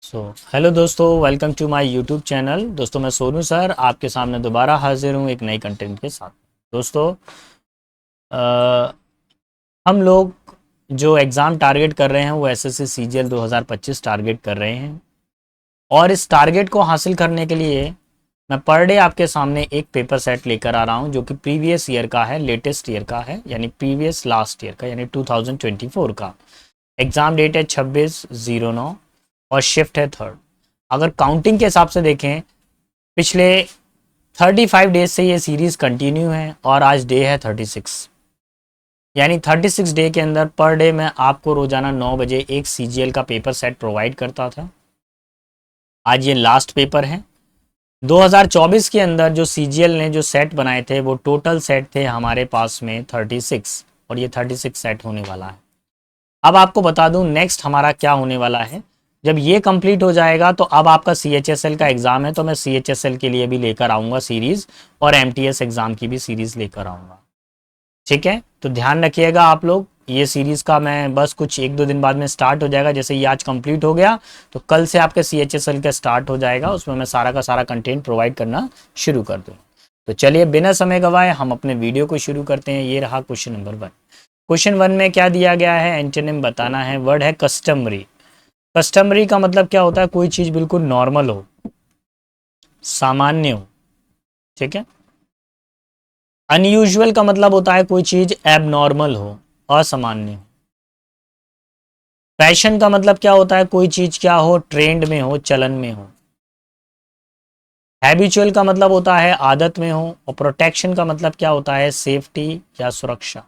Hello दोस्तों, welcome to my YouTube channel. दोस्तों मैं सोनू सर आपके सामने दोबारा हाजिर हूँ एक नई कंटेंट के साथ। दोस्तों अ, हम लोग जो एग्ज़ाम टारगेट कर रहे हैं वो एसएससी सीजीएल 2025 टारगेट कर रहे हैं। और इस टारगेट को हासिल करने के लिए मैं पर डे आपके सामने एक पेपर सेट लेकर आ रहा हूँ जो कि प्रीवियस ईयर का है, लेटेस्ट ईयर का है, यानी प्रीवियस लास्ट ईयर का, यानी 2024 का। एग्ज़ाम डेट है 26/09 और शिफ्ट है थर्ड। अगर काउंटिंग के हिसाब से देखें, पिछले 35 डेज से ये सीरीज कंटिन्यू है और आज डे है 36, यानी 36 डे के अंदर पर डे मैं आपको रोजाना 9 बजे एक सीजीएल का पेपर सेट प्रोवाइड करता था। आज ये लास्ट पेपर है। 2024 के अंदर जो सीजीएल ने जो सेट बनाए थे वो टोटल सेट थे हमारे पास में 36, और ये 36 सेट होने वाला है। अब आपको बता दूं नेक्स्ट हमारा क्या होने वाला है। जब ये कंप्लीट हो जाएगा तो अब आपका सीएचएसएल का एग्जाम है, तो मैं सीएचएसएल के लिए भी लेकर आऊंगा सीरीज, और एमटीएस एग्जाम की भी सीरीज लेकर आऊंगा। ठीक है, तो ध्यान रखिएगा आप लोग। ये सीरीज का मैं बस कुछ 1-2 दिन बाद में स्टार्ट हो जाएगा। जैसे ये आज कंप्लीट हो गया तो कल से आपके सीएचएसएल का स्टार्ट हो जाएगा, उसमें मैं सारा का सारा कंटेंट प्रोवाइड करना शुरू कर दूँ। तो चलिए बिना समय गवाए हम अपने वीडियो को शुरू करते हैं। ये रहा क्वेश्चन नंबर 1। क्वेश्चन 1 में क्या दिया गया है, एंटोनिम बताना है। वर्ड है कस्टमरी। कस्टमरी का मतलब क्या होता है? कोई चीज बिल्कुल नॉर्मल हो, सामान्य हो। ठीक है। अनयूजुअल का मतलब होता है कोई चीज एबनॉर्मल हो, असामान्य हो। फैशन का मतलब क्या होता है? कोई चीज क्या हो, ट्रेंड में हो, चलन में हो। हैबिचुअल का मतलब होता है आदत में हो। और प्रोटेक्शन का मतलब क्या होता है? सेफ्टी या सुरक्षा।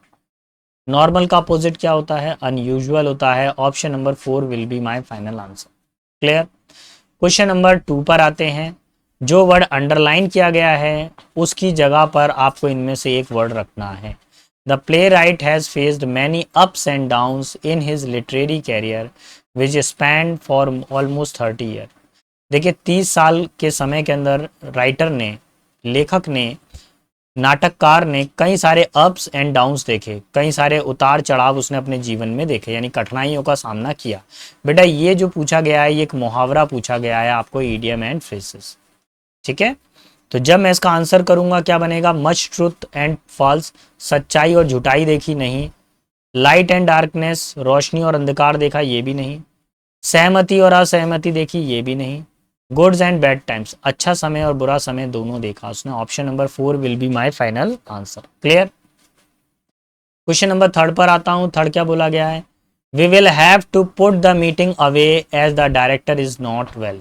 नॉर्मल का अपोजिट क्या होता है? अनयूजुअल होता है। Option number 4 will be my final answer. Clear. Question number 2 पर आते हैं। जो वर्ड अंडरलाइन किया गया है उसकी जगह पर आपको इनमें से एक वर्ड रखना है। The playwright has faced many ups and downs in his literary career which span for almost 30 year. देखिए 30 साल के समय के अंदर राइटर ने, लेखक ने, नाटककार ने कई सारे अप्स एंड डाउन्स देखे, कई सारे उतार चढ़ाव उसने अपने जीवन में देखे, यानी कठिनाइयों का सामना किया। बेटा ये जो पूछा गया है ये एक मुहावरा पूछा गया है आपको, इडियम एंड फ्रेजेस। ठीक है। तो जब मैं इसका आंसर करूंगा क्या बनेगा? मच ट्रुथ एंड फॉल्स, सच्चाई और झुटाई देखी नहीं। लाइट एंड डार्कनेस, रोशनी और अंधकार देखा, ये भी नहीं। सहमति और असहमति देखी, ये भी नहीं। गुड्स एंड बैड टाइम्स, अच्छा समय और बुरा समय दोनों देखा उसने। Option number 4 will be my final answer. Clear. Question number 3 पर आता हूं। थर्ड क्या बोला गया है? We will have to put the meeting away as the director is not well.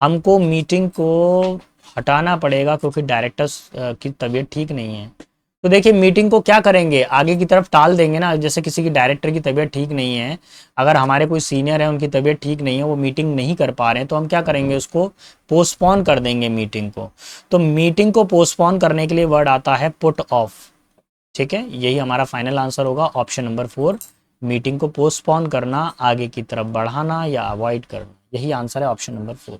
हमको मीटिंग को हटाना पड़ेगा क्योंकि डायरेक्टर की तबीयत ठीक नहीं है। तो देखिए मीटिंग को क्या करेंगे, आगे की तरफ टाल देंगे ना। जैसे किसी की डायरेक्टर की तबीयत ठीक नहीं है, अगर हमारे कोई सीनियर है उनकी तबीयत ठीक नहीं है, वो मीटिंग नहीं कर पा रहे हैं, तो हम क्या करेंगे? उसको पोस्टपोन कर देंगे मीटिंग को। तो मीटिंग को पोस्टपोन करने के लिए वर्ड आता है पुट ऑफ। ठीक है, यही हमारा फाइनल आंसर होगा, ऑप्शन नंबर 4। मीटिंग को पोस्टपोन करना, आगे की तरफ बढ़ाना या अवॉइड करना, यही आंसर है, ऑप्शन नंबर 4।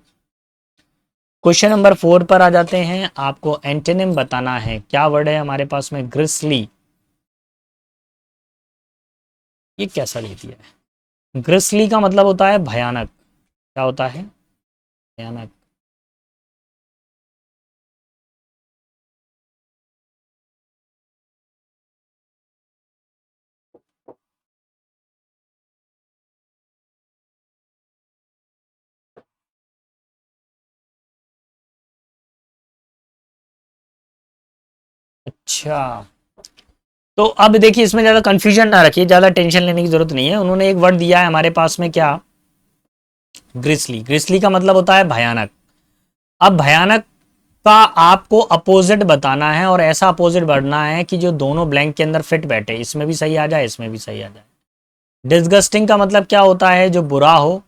क्वेश्चन नंबर 4 पर आ जाते हैं। आपको एंटेनिम बताना है। क्या वर्ड है हमारे पास में? ग्रिसली। ये कैसा ले दिया है? ग्रिसली का मतलब होता है भयानक। क्या होता है? भयानक। अच्छा, तो अब देखिए इसमें ज्यादा कंफ्यूजन ना रखिए, ज्यादा टेंशन लेने की जरूरत नहीं है। उन्होंने एक वर्ड दिया है हमारे पास में, क्या? ग्रिसली। ग्रिसली का मतलब होता है भयानक। अब भयानक का आपको अपोजिट बताना है, और ऐसा अपोजिट बढ़ना है कि जो दोनों ब्लैंक के अंदर फिट बैठे, इसमें भी सही आ जाए, इसमें भी सही आ जाए। डिस्गस्टिंग का मतलब क्या होता है? जो बुरा हो।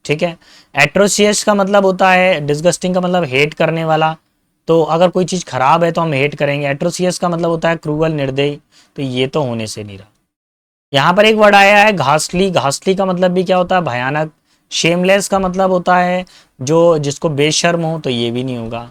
ठीक है। एट्रोसियस का मतलब होता है, डिस्गस्टिंग का मतलब हेट करने वाला। तो अगर कोई चीज खराब है तो हम हेट करेंगे। एट्रोसियस का मतलब होता है क्रूअल, निर्दयी। तो ये तो होने से नहीं रहा। यहाँ पर एक वर्ड आया है घासली। घासली का मतलब भी क्या होता है? भयानक। शेमलेस का मतलब होता है जो जिसको बेशर्म हो, तो ये भी नहीं होगा।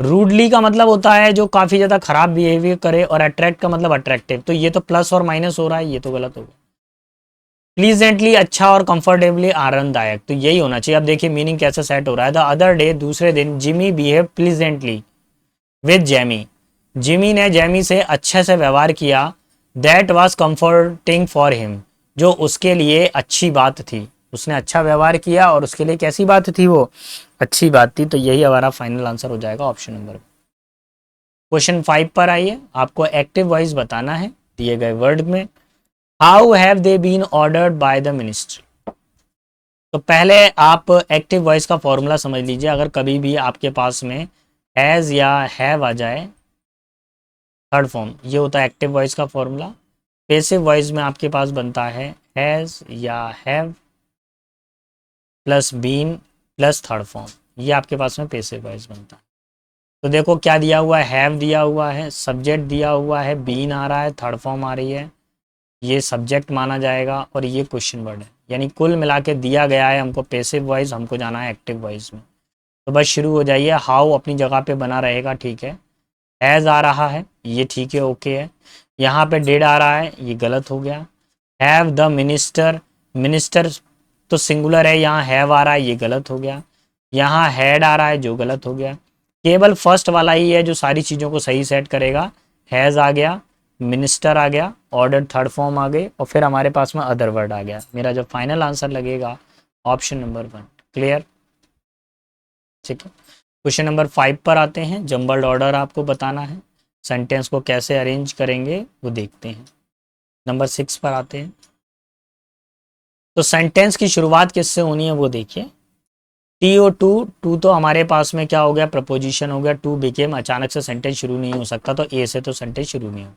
रूडली का मतलब होता है जो काफी ज्यादा खराब बिहेवियर करे। और अट्रैक्ट का मतलब अट्रैक्टिव। तो ये तो प्लस और माइनस हो रहा है, ये तो गलत हो गया। प्लीजेंटली अच्छा और कंफर्टेबली आरामदायक, तो यही होना चाहिए। अब देखिए मीनिंग कैसे सेट हो रहा है। द अदर डे दूसरे दिन Jimmy behave pleasantly with Jamie, Jimmy ने जेमी से अच्छे से व्यवहार किया। That was comforting for him, जो उसके लिए अच्छी बात थी। उसने अच्छा व्यवहार किया और उसके लिए कैसी बात थी, वो अच्छी बात थी। तो यही हमारा फाइनल आंसर हो जाएगा ऑप्शन नंबर। क्वेश्चन 5 पर आइए, आपको एक्टिव वॉइस बताना है दिए गए वर्ड में। How have they been ordered by the minister. तो पहले आप एक्टिव वॉइस का फॉर्मूला समझ लीजिए। अगर कभी भी आपके पास में हैज़ या हैव आ जाए थर्ड फॉर्म, ये होता है एक्टिव वॉइस का फॉर्मूला। पैसिव वॉइस में आपके पास बनता है हैज़ या have plus been plus third form, ये आपके पास में पैसिव वॉइस बनता है। तो देखो क्या दिया हुआ है, हैव दिया हुआ है, सब्जेक्ट दिया हुआ है, बीन आ रहा है, थर्ड फॉर्म आ रही है, ये सब्जेक्ट माना जाएगा और ये क्वेश्चन वर्ड है। यानी कुल मिला के दिया गया है हमको पैसिव वॉइस, हमको जाना है एक्टिव वॉइस में। तो बस शुरू हो जाइए। हाउ अपनी जगह पे बना रहेगा, ठीक है। हैज़ आ रहा है, ये ठीक है, ओके है। यहाँ पे डिड आ रहा है, ये गलत हो गया। हैव द मिनिस्टर, मिनिस्टर तो सिंगुलर है, यहाँ हैव आ रहा है, ये गलत हो गया। यहाँ हैड आ रहा है, जो गलत हो गया। केवल फर्स्ट वाला ही है जो सारी चीज़ों को सही सेट करेगा। हैज़ आ गया, मिनिस्टर आ गया, ऑर्डर थर्ड फॉर्म आ गई और फिर हमारे पास में अदर वर्ड आ गया। मेरा जो फाइनल आंसर लगेगा ऑप्शन नंबर 1। क्लियर, ठीक है। क्वेश्चन नंबर 5 पर आते हैं। जंबल्ड ऑर्डर आपको बताना है, सेंटेंस को कैसे अरेंज करेंगे वो देखते हैं। नंबर 6 पर आते हैं। तो सेंटेंस की शुरुआत किससे होनी है वो देखिए। टी ओ टू, टू तो हमारे पास में क्या हो गया, प्रपोजिशन हो गया। टू बिकेम, अचानक से सेंटेंस शुरू नहीं हो सकता, तो ए से तो सेंटेंस शुरू नहीं हो।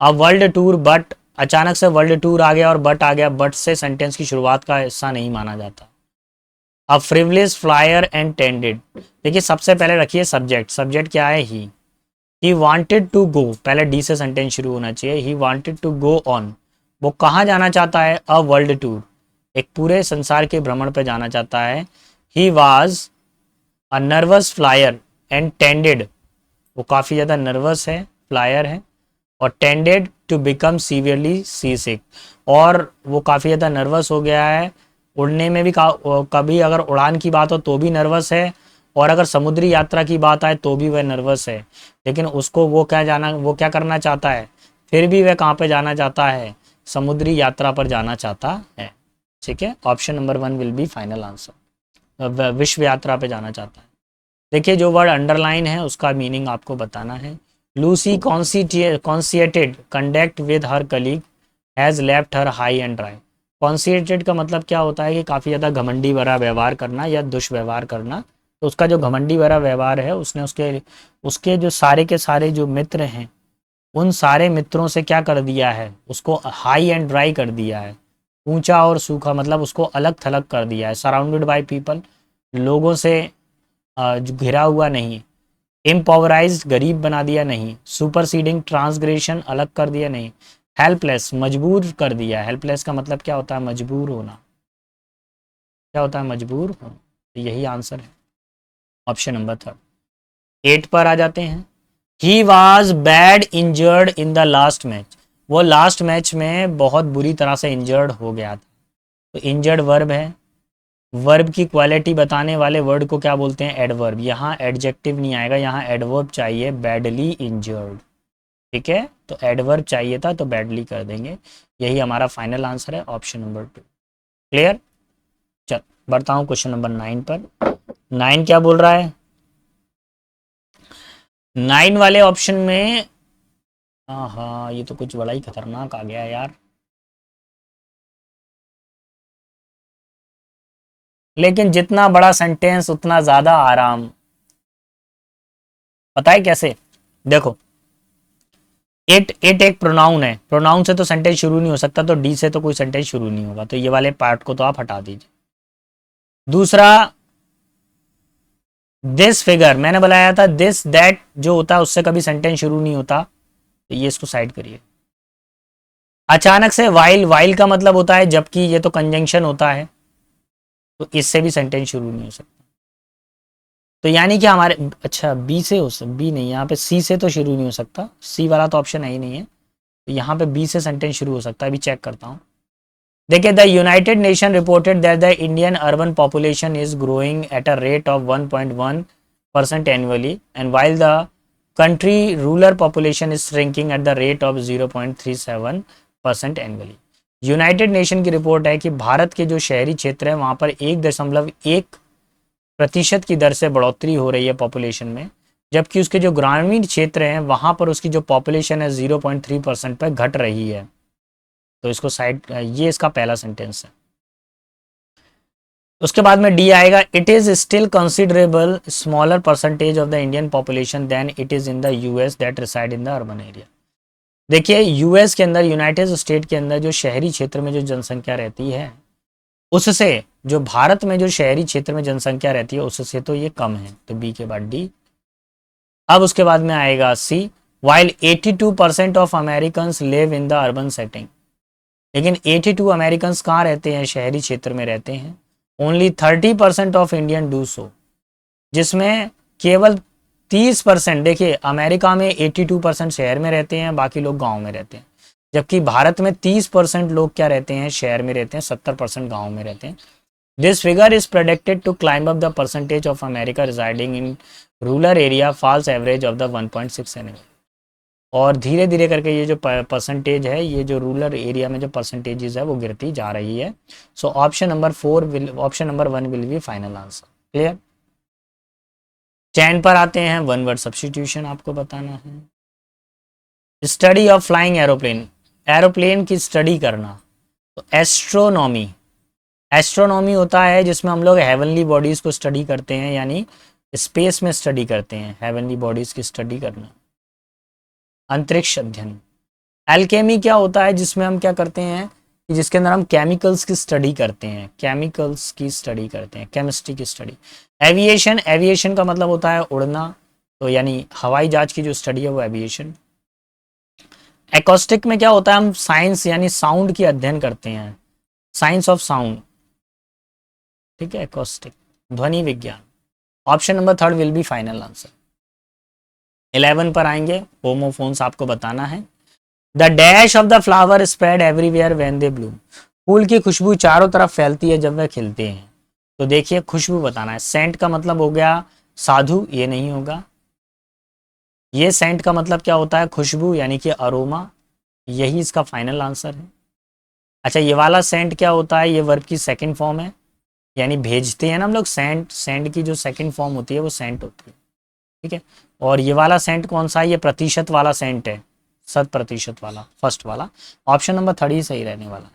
अब वर्ल्ड टूर, बट अचानक से वर्ल्ड टूर आ गया और बट आ गया, बट से सेंटेंस की शुरुआत का हिस्सा नहीं माना जाता। अब फ्रिवलेस फ्लायर एंड टेंडेड, देखिए सबसे पहले रखिए सब्जेक्ट। सब्जेक्ट क्या है, ही वांटेड टू गो, पहले डी से सेंटेंस शुरू होना चाहिए। He wanted to go on, वो कहाँ जाना चाहता है, अ वर्ल्ड टूर, एक पूरे संसार के भ्रमण पे जाना चाहता है। He was a nervous flyer and tended, वो काफ़ी ज़्यादा नर्वस है, फ्लायर है, और टेंडेड टू बिकम सीवियरली सी सिक, और वो काफ़ी ज़्यादा नर्वस हो गया है। उड़ने में भी कभी अगर उड़ान की बात हो तो भी नर्वस है, और अगर समुद्री यात्रा की बात आए तो भी वह नर्वस है। लेकिन उसको वो क्या करना चाहता है, फिर भी वह कहाँ पे जाना चाहता है, समुद्री यात्रा पर जाना चाहता है। ठीक है, option number 1 will be final answer, विश्व यात्रा पे जाना चाहता है। देखिए जो वर्ड अंडरलाइन है उसका मीनिंग आपको बताना है। Lucy conceited conduct with her colleague has left her high and dry. Conceited का मतलब क्या होता है कि काफ़ी ज़्यादा घमंडी भरा व्यवहार करना या दुष्व्यवहार करना। तो उसका जो घमंडी भरा व्यवहार है, उसने उसके उसके जो सारे के सारे जो मित्र हैं, उन सारे मित्रों से क्या कर दिया है, उसको हाई एंड ड्राई कर दिया है। ऊंचा और सूखा मतलब उसको अलग थलग कर दिया है। सराउंडेड बाय पीपल, लोगों से जो घिरा हुआ नहीं। इम्पॉवराइज्ड, गरीब बना दिया नहीं। सुपरसीडिंग, ट्रांसग्रेशन, अलग कर दिया नहीं। हेल्पलेस, मजबूर कर दिया। हेल्पलेस का मतलब क्या होता है, मजबूर होना। क्या होता है, मजबूर होना। तो यही आंसर है ऑप्शन नंबर 3। 8 पर आ जाते हैं। He was bad injured in the last match, वो लास्ट मैच में बहुत बुरी तरह से इंजर्ड हो गया था। तो इंजर्ड वर्ब है, वर्ब की क्वालिटी बताने वाले वर्ड को क्या बोलते हैं, एडवर्ब। यहाँ एडजेक्टिव नहीं आएगा, यहाँ एडवर्ब चाहिए, बैडली इंजर्ड। ठीक है, तो एडवर्ब चाहिए था तो बैडली कर देंगे। यही हमारा फाइनल आंसर है ऑप्शन नंबर 2। क्लियर, चल बढ़ता हूँ क्वेश्चन नंबर 9 पर। 9 क्या बोल रहा है, 9 वाले ऑप्शन में, हाँ हाँ ये तो कुछ बड़ा ही खतरनाक आ गया यार। लेकिन जितना बड़ा सेंटेंस उतना ज्यादा आराम। पता है कैसे, देखो इट एक प्रोनाउन है, प्रोनाउन से तो सेंटेंस शुरू नहीं हो सकता, तो डी से तो कोई सेंटेंस शुरू नहीं होगा, तो ये वाले पार्ट को तो आप हटा दीजिए। दूसरा, दिस फिगर, मैंने बताया था दिस दैट जो होता है उससे कभी सेंटेंस शुरू नहीं होता, तो ये इसको साइड करिए। अचानक से वाइल, वाइल का मतलब होता है जबकि, ये तो कंजंक्शन होता है, तो इससे भी सेंटेंस शुरू नहीं हो सकता। तो यानी कि हमारे, अच्छा बी से हो सकता, बी नहीं, यहाँ पे सी से तो शुरू नहीं हो सकता, सी वाला तो ऑप्शन है ही नहीं है। तो यहाँ पे बी से सेंटेंस शुरू हो सकता है, अभी चेक करता हूँ। देखिए, the United nation reported that the Indian urban population is growing at a rate of 1.1% annually and while the country rural population is shrinking at the rate of 0.37% annually. United nation की report है कि भारत के जो शहरी क्षेत्र है वहां पर 1.1% की दर से बढ़ोतरी हो रही है पॉपुलेशन में, जबकि उसके जो ग्रामीण क्षेत्र हैं वहां पर उसकी जो पॉपुलेशन है 0.3% पर घट रही है। तो इसको साइड, ये इसका पहला सेंटेंस है। उसके बाद में डी आएगा, it is still considerable smaller percentage of the Indian population than it is in the US that reside in the urban area. देखिए, यूएस के अंदर, यूनाइटेड स्टेट के अंदर जो शहरी क्षेत्र में जो जनसंख्या रहती है उससे जो भारत में जो शहरी क्षेत्र में जनसंख्या रहती है उससे तो ये कम है। तो बी के बाद डी। अब उसके बाद में आएगा C, while 82% of American live in the urban setting. लेकिन 82 अमेरिकन कहाँ रहते हैं? शहरी क्षेत्र में रहते हैं। Only 30% of Indian do so, जिसमें केवल 30%, देखिए अमेरिका में 82% शहर में रहते हैं, बाकी लोग गांव में रहते हैं, जबकि भारत में 30% लोग क्या रहते हैं? शहर में रहते हैं, 70% गांव में रहते हैं। This figure is predicted to climb up the percentage of America residing in rural area falls average of the 1.6 annually. और धीरे धीरे करके ये जो परसेंटेज है, ये जो रूरल एरिया में जो परसेंटेजेस है वो गिरती जा रही है। So option number 1 will be final answer. Clear? चैन पर आते हैं, वन वर्ड सब्स्टिट्यूशन आपको बताना है। Study of flying aeroplane, aeroplane की स्टडी करना। तो एस्ट्रोनॉमी, एस्ट्रोनॉमी होता है जिसमें हम लोग हेवनली बॉडीज को स्टडी करते हैं, यानी स्पेस में स्टडी करते हैं, हेवनली बॉडीज की स्टडी करना। अंतरिक्ष अध्ययन। एल्केमी क्या होता है? जिसमें हम क्या करते हैं कि जिसके अंदर हम केमिकल्स की स्टडी करते हैं, केमिकल्स की स्टडी करते हैं, केमिस्ट्री की स्टडी। एविएशन, एविएशन का मतलब होता है उड़ना, तो यानी हवाई जहाज की जो स्टडी है वो एविएशन। एकॉस्टिक में क्या होता है? हम साइंस यानी साउंड की अध्ययन करते हैं, साइंस ऑफ साउंड। ठीक है, एकॉस्टिक, ध्वनि विज्ञान। Option number 3 will be final answer. 11 पर आएंगे, होमोफोन्स आपको बताना है। The dash of the flower spread everywhere when they bloom. फूल की खुशबू चारों तरफ फैलती है जब वह खिलते हैं। तो देखिए, खुशबू बताना है। सेंट का मतलब हो गया साधु, ये नहीं होगा। ये सेंट का मतलब क्या होता है? खुशबू, यानी कि अरोमा, यही इसका फाइनल आंसर है। अच्छा, ये वाला सेंट क्या होता है? ये वर्ब की सेकंड फॉर्म है, यानी भेजते हैं ना हम लोग। सेंट, सेंट की जो सेकंड फॉर्म होती है वो सेंट होती है। ठीक है, और ये वाला सेंट कौन सा है? ये प्रतिशत वाला सेंट है, 100% वाला, फर्स्ट वाला। ऑप्शन नंबर 3 ही सही रहने वाला है।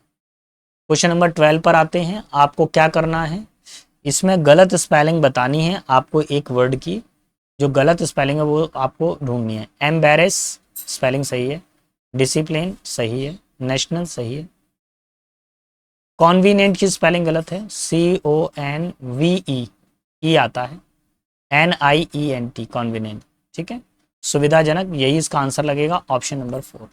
क्वेश्चन नंबर 12 पर आते हैं। आपको क्या करना है? इसमें गलत स्पेलिंग बतानी है आपको, एक वर्ड की जो गलत स्पेलिंग है वो आपको ढूंढनी है। एम्बेरेस स्पेलिंग सही है, डिसिप्लिन सही है, नेशनल सही है। कॉन्वीनियंट की स्पेलिंग गलत है, CONVE, ई आता है, NIENT, कॉन्वीनियंट। ठीक है, सुविधाजनक, यही इसका आंसर लगेगा, ऑप्शन नंबर 4।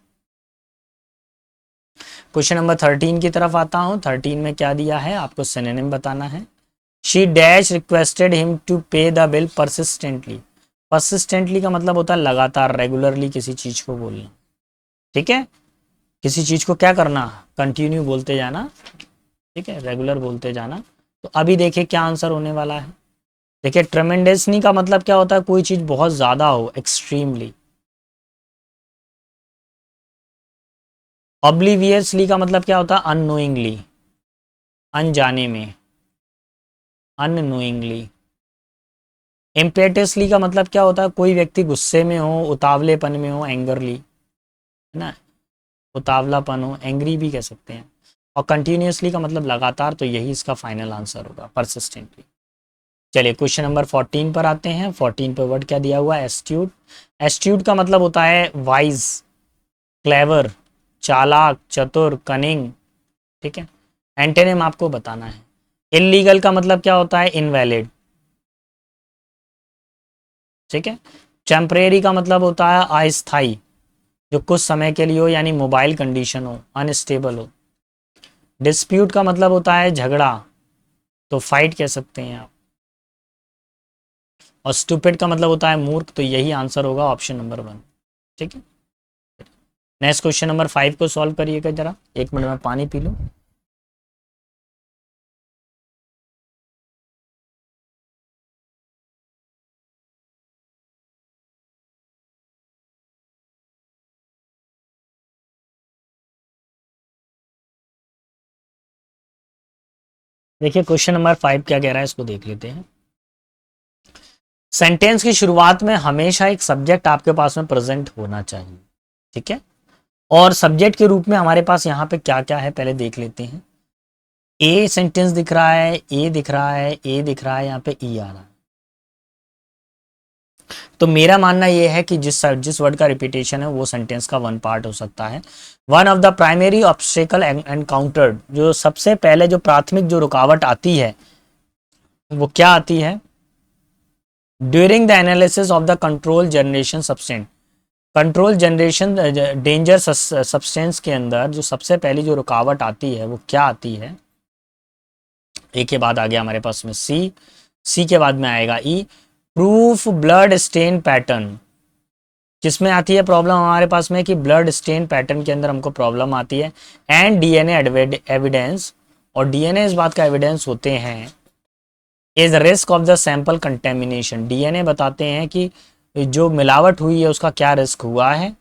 क्वेश्चन नंबर 13 की तरफ आता हूं। 13 में क्या दिया है? आपको सिनोनिम बताना है। She dash requested him to pay the bill persistently. Persistently का मतलब होता है लगातार, रेगुलरली किसी चीज को बोलना। ठीक है, किसी चीज को क्या करना? कंटिन्यू बोलते जाना। ठीक है, रेगुलर बोलते जाना। तो अभी देखिए क्या आंसर होने वाला है। देखिए, ट्रेमेंडसली का मतलब क्या होता है? कोई चीज बहुत ज्यादा हो, एक्सट्रीमली। ऑब्लिवियसली का मतलब क्या होता है? अननोइंगली, अनजाने में, अननोइंगली। इम्पेटसली का मतलब क्या होता है? कोई व्यक्ति गुस्से में हो, उतावलेपन में हो, एंगरली, है ना, उतावलापन हो, एंग्री भी कह सकते हैं। और कंटिन्यूसली का मतलब लगातार, तो यही इसका फाइनल आंसर होगा, परसिस्टेंटली। चलिए, क्वेश्चन नंबर 14 पर आते हैं। 14 पर वर्ड क्या दिया हुआ है? एस्ट्यूट। एस्ट्यूट का मतलब होता है वाइज, क्लेवर, चालाक, चतुर, कनिंग। ठीक है, एंटेनिम आपको बताना है। इलीगल का मतलब क्या होता है? इनवैलिड। ठीक है, टेम्परेरी का मतलब होता है अस्थाई, जो कुछ समय के लिए हो, यानी मोबाइल कंडीशन हो, अनस्टेबल हो। डिस्प्यूट का मतलब होता है झगड़ा, तो फाइट कह सकते हैं आप। और स्टूपिड का मतलब होता है मूर्ख, तो यही आंसर होगा, ऑप्शन नंबर 1। ठीक है, नेक्स्ट क्वेश्चन नंबर 5 को सॉल्व करिएगा जरा। 1 मिनट में पानी पी लूं। देखिए क्वेश्चन नंबर 5 क्या कह रहा है, इसको देख लेते हैं। सेंटेंस की शुरुआत में हमेशा एक सब्जेक्ट आपके पास में प्रेजेंट होना चाहिए, ठीक है। और सब्जेक्ट के रूप में हमारे पास यहाँ पे क्या क्या है पहले देख लेते हैं। ए सेंटेंस दिख रहा है, ए दिख रहा है, ए दिख रहा है, यहाँ पे ई आ रहा है। तो मेरा मानना यह है कि जिस जिस वर्ड का रिपीटेशन है वो सेंटेंस का वन पार्ट हो सकता है। One of the primary obstacle encountered, जो सबसे पहले जो प्राथमिक जो रुकावट आती है वो क्या आती है? During the analysis of the control generation substance, control generation danger substance के अंदर जो सबसे पहली जो रुकावट आती है वो क्या आती है? ए के बाद आ गया हमारे पास में सी, सी के बाद में आएगा ई। प्रूफ ब्लड स्टेन पैटर्न, किसमें आती है प्रॉब्लम हमारे पास में? कि ब्लड स्टेन पैटर्न के अंदर हमको प्रॉब्लम आती है। एंड डीएनए एविडेंस, और डीएनए इस बात का एविडेंस होते हैं। Is risk of the sample contamination, DNA बताते हैं कि जो मिलावट हुई है उसका क्या रिस्क हुआ है।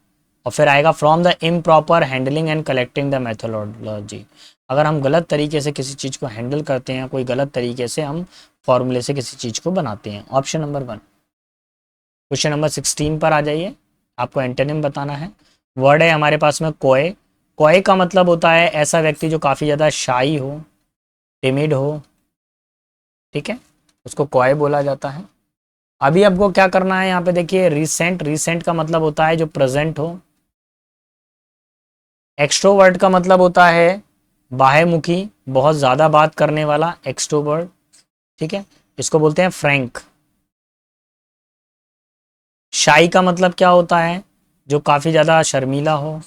और फिर आएगा from the improper handling and collecting the methodology, अगर हम गलत तरीके से किसी चीज़ को हैंडल करते हैं, कोई गलत तरीके से हम फॉर्मूले से किसी चीज़ को बनाते हैं। Option number 1। क्वेश्चन नंबर 16 पर आ जाइए, आपको एंटोनिम बताना है। वर्ड है हमारे पास में कोय, कोय का मतलब होता है ऐसा व्यक्ति जो काफ़ी ज़्यादा शाई हो, टिमिड हो, ठीक है, उसको कोय बोला जाता है। अभी आपको क्या करना है यहाँ पे देखिए, रिसेंट, रिसेंट का मतलब होता है जो प्रेजेंट हो। एक्सट्रोवर्ट का मतलब होता है बाह्यमुखी, बहुत ज़्यादा बात करने वाला, एक्सट्रोवर्ट, ठीक है, इसको बोलते हैं फ्रैंक। शाई का मतलब क्या होता है? जो काफ़ी ज़्यादा शर्मीला हो।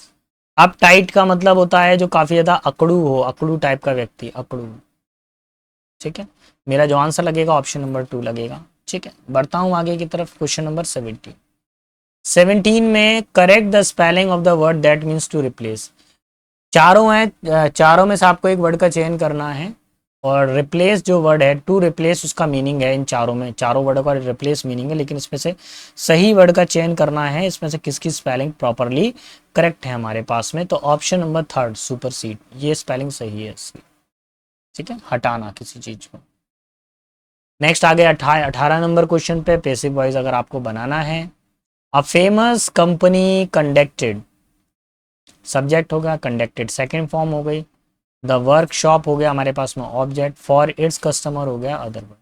अप टाइट का मतलब होता है जो काफ़ी ज़्यादा अकड़ू हो, अकड़ू टाइप का व्यक्ति, अकड़ू, ठीक है। मेरा जो आंसर लगेगा ऑप्शन नंबर 2 लगेगा, ठीक है। बढ़ता हूँ आगे की तरफ, क्वेश्चन नंबर 17। 17 में correct the spelling of the word that means to replace. चारों हैं, चारों में से आपको एक वर्ड का चयन करना है, और रिप्लेस जो वर्ड है, टू रिप्लेस, उसका मीनिंग है इन चारों में, चारों वर्ड का रिप्लेस मीनिंग है, लेकिन इसमें से सही वर्ड का चयन करना है, इसमें से किसकी स्पेलिंग प्रॉपरली करेक्ट है हमारे पास में। तो ऑप्शन नंबर 3 सुपरसीड, ये स्पेलिंग सही है इसकी, ठीक है, हटाना किसी चीज को। नेक्स्ट आ गया 18 नंबर क्वेश्चन पे, पैसिव वॉइस अगर आपको बनाना है। अ फेमस कंपनी कंडक्टेड, सब्जेक्ट हो गया, कंडक्टेड सेकंड फॉर्म हो गई, द वर्कशॉप हो गया हमारे पास में ऑब्जेक्ट, फॉर इट्स कस्टमर हो गया अदर वर्ड।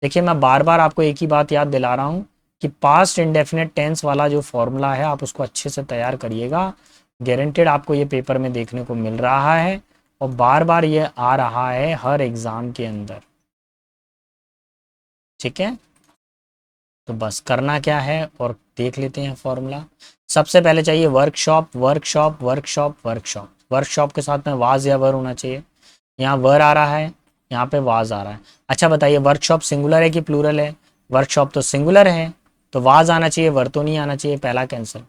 देखिए मैं बार बार आपको एक ही बात याद दिला रहा हूँ कि पास्ट इंडेफिनेट टेंस वाला जो फॉर्मूला है आप उसको अच्छे से तैयार करिएगा, गारंटेड आपको ये पेपर में देखने को मिल रहा है, और बार बार ये आ रहा है हर एग्जाम के अंदर, ठीक है। तो बस करना क्या है और देख लेते हैं फॉर्मूला। सबसे पहले चाहिए workshop, workshop, workshop, workshop, workshop के साथ में वाज या वर होना चाहिए। यहाँ वर आ रहा है, यहाँ पे वाज आ रहा है। अच्छा बताइए वर्कशॉप सिंगुलर है कि प्लूरल है? वर्कशॉप तो सिंगुलर है, तो वाज आना चाहिए, वर तो नहीं आना चाहिए, पहला कैंसिल।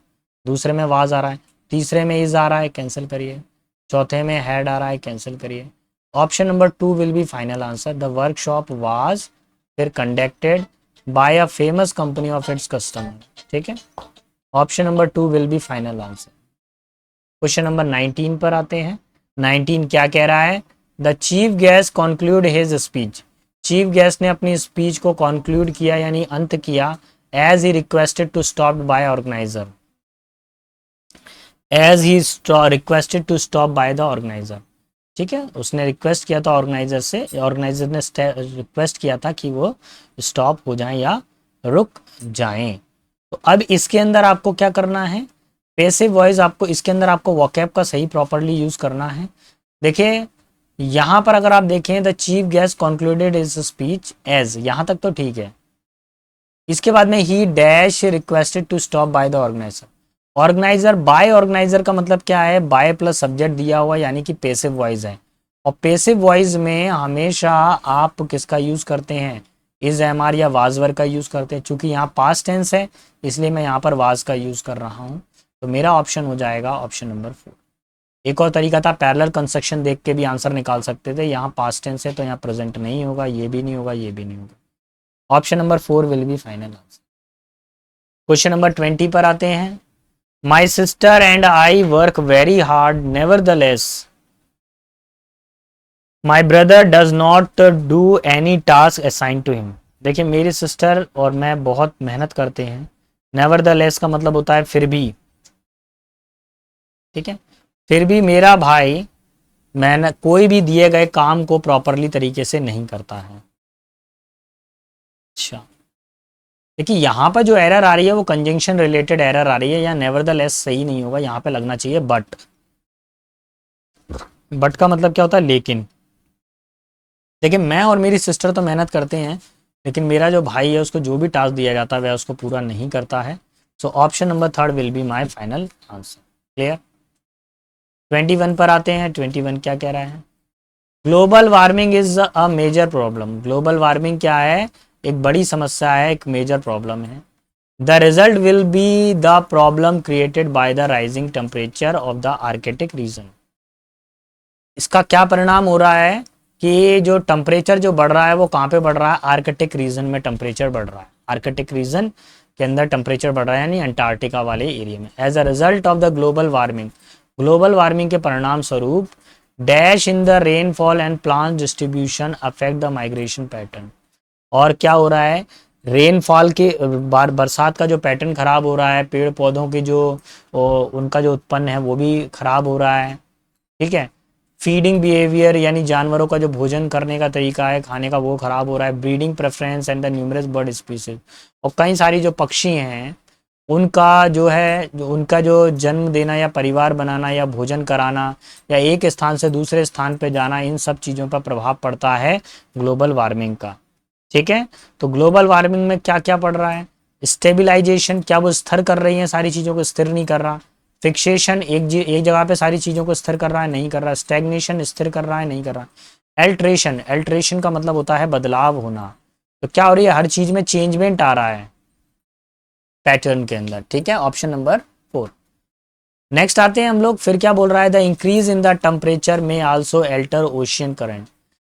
दूसरे में वाज आ रहा है, तीसरे में इज आ रहा है, कैंसिल करिए। चौथे में हैड आ रहा है, कैंसिल करिए। Option number 2 will be final answer, the workshop was फिर conducted by a famous company of its customer, ठीक है। Option number 2 will be final answer. Question number 19 पर आते हैं। 19 क्या कह रहा है? The chief guest conclude his speech, chief guest ने अपनी स्पीच को कॉन्क्लूड किया यानी अंत किया, as he requested to stop by organiser, as he requested to stop by the organiser, ठीक है, उसने रिक्वेस्ट किया था ऑर्गेनाइजर से, ऑर्गेनाइजर ने रिक्वेस्ट किया था कि वो स्टॉप हो जाएं या रुक जाएं। तो अब इसके अंदर आपको क्या करना है? पैसिव वॉइस, आपको इसके अंदर आपको वोकैब का सही प्रॉपरली यूज करना है। देखिए यहां पर अगर आप देखें the chief guest concluded is speech as, यहां तक तो ठीक है। इसके बाद में he dash requested to stop by the organiser, organiser, by organiser का मतलब क्या है? बाय प्लस सब्जेक्ट दिया हुआ यानी कि पैसिव वॉइस है, और पैसिव वॉइस में हमेशा आप किसका यूज करते हैं? इज एम आर या वाजवर का यूज करते हैं। चूंकि यहाँ पास्ट टेंस है इसलिए मैं यहाँ पर वाज का यूज कर रहा हूँ, तो मेरा ऑप्शन हो जाएगा ऑप्शन नंबर 4। एक और तरीका था, पैरेलल कंस्ट्रक्शन देख के भी आंसर निकाल सकते थे, यहाँ पास्ट टेंस है तो यहाँ प्रेजेंट नहीं होगा, ये भी नहीं होगा, ये भी नहीं होगा। Option number 4 will be final answer. Question number 20 पर आते हैं। My sister and I work very hard, nevertheless, my brother does not do any task assign to him. देखिए मेरी सिस्टर और मैं बहुत मेहनत करते हैं। नेवर द लेस का मतलब होता है फिर भी, ठीक है, फिर भी मेरा भाई मेहनत कोई भी दिए गए काम को प्रॉपरली तरीके से नहीं करता है। अच्छा, देखिए यहाँ पर जो एरर आ रही है वो कंजंक्शन रिलेटेड एरर आ रही है, या नेवर द लेस सही नहीं होगा, यहाँ पे लगना चाहिए बट। बट का मतलब क्या होता है लेकिन। देखिए मैं और मेरी सिस्टर तो मेहनत करते हैं, लेकिन मेरा जो भाई है उसको जो भी टास्क दिया जाता है वह उसको पूरा नहीं करता है। So option number third will be my final answer. Clear. 21 पर आते हैं। 21 क्या कह रहा है? Global warming is a major problem. Global warming क्या है? एक बड़ी समस्या है, एक मेजर प्रॉब्लम है। The result will be the problem created by the rising temperature of the Arctic region. इसका क्या परिणाम हो रहा है कि जो टेम्परेचर जो बढ़ रहा है वो कहाँ पे बढ़ रहा है? आर्कटिक रीजन में टेम्परेचर बढ़ रहा है। आर्कटिक रीजन के अंदर टेम्परेचर बढ़ रहा है, यानी अंटार्कटिका वाले एरिया में। As a result of the global warming, global warming के परिणाम स्वरूप dash in the rainfall and plant distribution affect the migration pattern. और क्या हो रहा है? रेनफॉल के बरसात का जो पैटर्न खराब हो रहा है, पेड़ पौधों की जो उनका जो उत्पन्न है वो भी खराब हो रहा है। ठीक है। फीडिंग बिहेवियर यानी जानवरों का जो भोजन करने का तरीका है खाने का वो खराब हो रहा है। Breeding preference and the numerous bird species, और कई सारी जो पक्षी हैं उनका जो है उनका जो जन्म देना या परिवार बनाना या भोजन कराना या एक स्थान से दूसरे स्थान पे जाना, इन सब चीज़ों पर प्रभाव पड़ता है ग्लोबल वार्मिंग का। ठीक है। तो ग्लोबल वार्मिंग में क्या क्या पड़ रहा है? स्टेबिलाईजेशन, क्या वो स्थिर कर रही है सारी चीज़ों को? स्थिर नहीं कर रहा। फिक्सेशन, एक जगह पे सारी चीज़ों को स्थिर कर रहा है? नहीं कर रहा। स्टैग्नेशन, स्थिर कर रहा है? नहीं कर रहा। एल्ट्रेशन, एल्ट्रेशन का मतलब होता है बदलाव होना। तो क्या हो रही है? हर चीज़ में चेंजमेंट आ रहा है पैटर्न के अंदर। ठीक है, ऑप्शन नंबर 4। नेक्स्ट आते हैं हम लोग, फिर क्या बोल रहा है? The increase in the temperature में आल्सो एल्टर ओशियन करंट।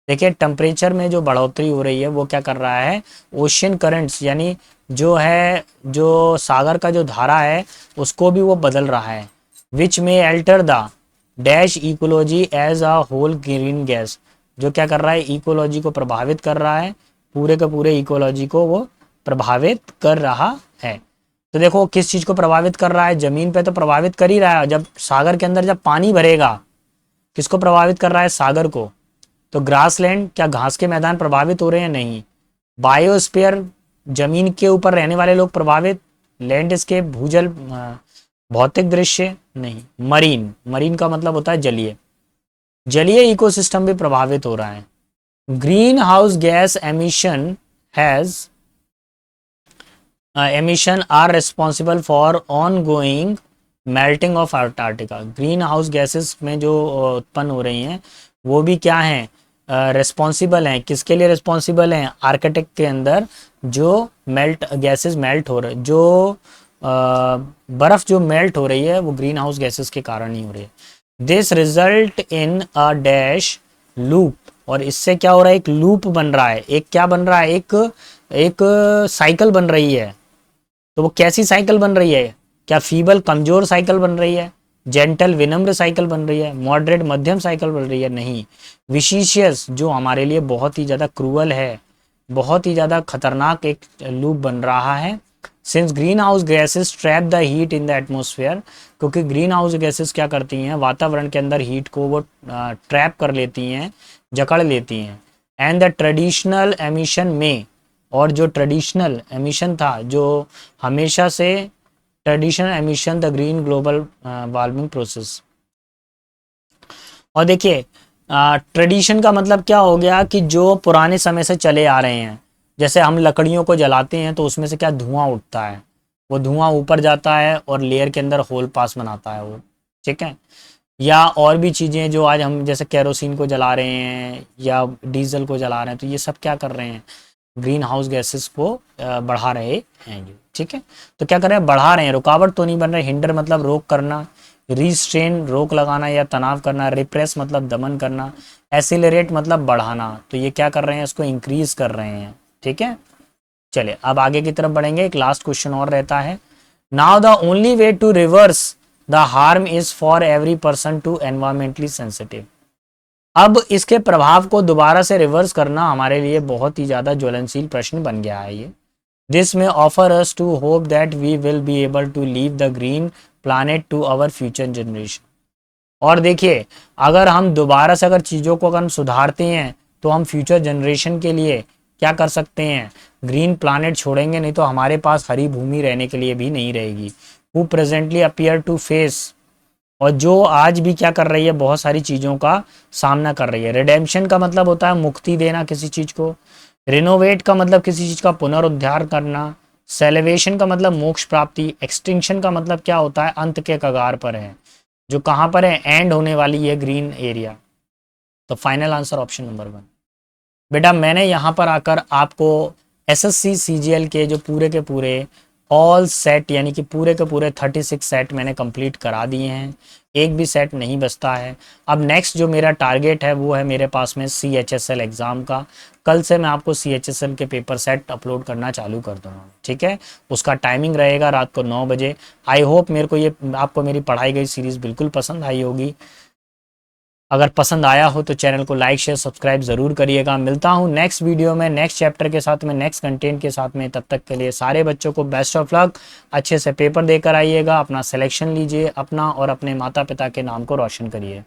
देखिए टेम्परेचर में जो बढ़ोतरी हो रही है वो क्या कर रहा है? ओशियन करंट्स यानी जो है जो सागर का जो धारा है उसको भी वो बदल रहा है। Which may alter the dash ecology as a whole green gas, जो क्या कर रहा है? इकोलॉजी को प्रभावित कर रहा है, पूरे के पूरे इकोलॉजी को वो प्रभावित कर रहा है। तो देखो किस चीज़ को प्रभावित कर रहा है? जमीन पे तो प्रभावित कर ही रहा है। जब सागर के अंदर जब पानी भरेगा, किसको प्रभावित कर रहा है? सागर को। तो ग्रासलैंड, क्या घास के मैदान प्रभावित हो रहे हैं? नहीं। बायोस्फीयर, जमीन के ऊपर रहने वाले लोग प्रभावित। लैंडस्केप, भूजल, भौतिक दृश्य, नहीं। मरीन, मरीन का मतलब होता है जलीय, जलीय इकोसिस्टम भी प्रभावित हो रहा है। Greenhouse gas emission has emission are responsible for ongoing melting of Antarctica. Greenhouse gases में जो उत्पन्न हो रही हैं वो भी क्या हैं? रिस्पॉन्सिबल हैं। किसके लिए रिस्पॉन्सिबल हैं? आर्कटिक के अंदर जो मेल्ट गैसेस मेल्ट हो रहे, जो बर्फ जो मेल्ट हो रही है वो ग्रीन हाउस गैसेस के कारण ही हो रही है। This result in a dash loop, और इससे क्या हो रहा है? एक लूप बन रहा है। एक क्या बन रहा है? एक एक साइकिल बन रही है। तो वो कैसी साइकिल बन रही है? क्या फीबल कमजोर साइकिल बन रही है? जेंटल विनम्र साइकिल बन रही है? मॉडरेट मध्यम साइकिल बन रही है? नहीं। विशिशियस, जो हमारे लिए बहुत ही ज़्यादा क्रूअल है, बहुत ही ज़्यादा खतरनाक एक लूप बन रहा है। Since green house gases trap the heat in the atmosphere, क्योंकि ग्रीन हाउस गैसेस क्या करती हैं? वातावरण के अंदर हीट को वो ट्रैप कर लेती हैं, जकड़ लेती हैं। एंड द ट्रेडिशनल एमिशन में, और जो ट्रेडिशनल एमिशन था, जो हमेशा से traditional emission the green global warming process. और देखिए ट्रेडिशन का मतलब क्या हो गया कि जो पुराने समय से चले आ रहे हैं। जैसे हम लकड़ियों को जलाते हैं तो उसमें से क्या धुआं उठता है? वो धुआं ऊपर जाता है और लेयर के अंदर होल पास बनाता है वो। ठीक है। या और भी चीज़ें जो आज हम जैसे केरोसिन को जला रहे हैं या डीजल को जला रहे हैं, तो ये सब क्या कर रहे हैं? ग्रीन हाउस गैसेस को बढ़ा रहे हैं ये। ठीक है। तो क्या कर रहे हैं? बढ़ा रहे हैं, रुकावट तो नहीं बन रहे। हिंडर मतलब रोक करना, रिस्ट्रेन रोक लगाना या तनाव करना, रिप्रेस मतलब दमन करना, एसिलरेट मतलब बढ़ाना। तो ये क्या कर रहे हैं? इसको इंक्रीज कर रहे हैं। ठीक है। चलिए अब आगे की तरफ बढ़ेंगे। एक लास्ट क्वेश्चन और रहता है। Now the only way to reverse the harm is for every person to environmentally sensitive. अब इसके प्रभाव को दोबारा से रिवर्स करना हमारे लिए बहुत ही ज़्यादा ज्वलनशील प्रश्न बन गया है ये। This may offer us to hope that we will be able to leave the green planet to our future generation. और देखिए, अगर हम दोबारा से अगर चीज़ों को अगर हम सुधारते हैं तो हम फ्यूचर जनरेशन के लिए क्या कर सकते हैं, ग्रीन प्लानेट छोड़ेंगे, नहीं तो हमारे पास हरी भूमि रहने के लिए भी नहीं रहेगी। Who presently appear to face, और जो आज भी क्या कर रही है, बहुत सारी चीज़ों का सामना कर रही है। रिडेम्पशन का मतलब होता है मुक्ति देना किसी चीज़ को। रिनोवेट का मतलब किसी चीज़ का पुनरुद्धार करना। सेलिवेशन का मतलब मोक्ष प्राप्ति। एक्सटिंक्शन का मतलब क्या होता है, अंत के कगार पर है, जो कहाँ पर है, एंड होने वाली है ग्रीन एरिया। तो फाइनल आंसर ऑप्शन नंबर 1। बेटा मैंने यहाँ पर आकर आपको एसएससी सीजीएल के जो पूरे के पूरे ऑल सेट यानी कि पूरे के पूरे 36 सेट मैंने कंप्लीट करा दिए हैं, एक भी सेट नहीं बचता है। अब नेक्स्ट जो मेरा टारगेट है वो है मेरे पास में CHSL एग्ज़ाम का। कल से मैं आपको CHSL के पेपर सेट अपलोड करना चालू कर दूँगा, ठीक है। उसका टाइमिंग रहेगा रात को 9 बजे। आई होप मेरे को ये आपको मेरी पढ़ाई गई सीरीज़ बिल्कुल पसंद आई होगी। अगर पसंद आया हो तो चैनल को लाइक शेयर सब्सक्राइब ज़रूर करिएगा। मिलता हूँ नेक्स्ट वीडियो में नेक्स्ट चैप्टर के साथ में, नेक्स्ट कंटेंट के साथ में। तब तक के लिए सारे बच्चों को बेस्ट ऑफ लक। अच्छे से पेपर देकर आइएगा, अपना सिलेक्शन लीजिए, अपना और अपने माता पिता के नाम को रोशन करिए।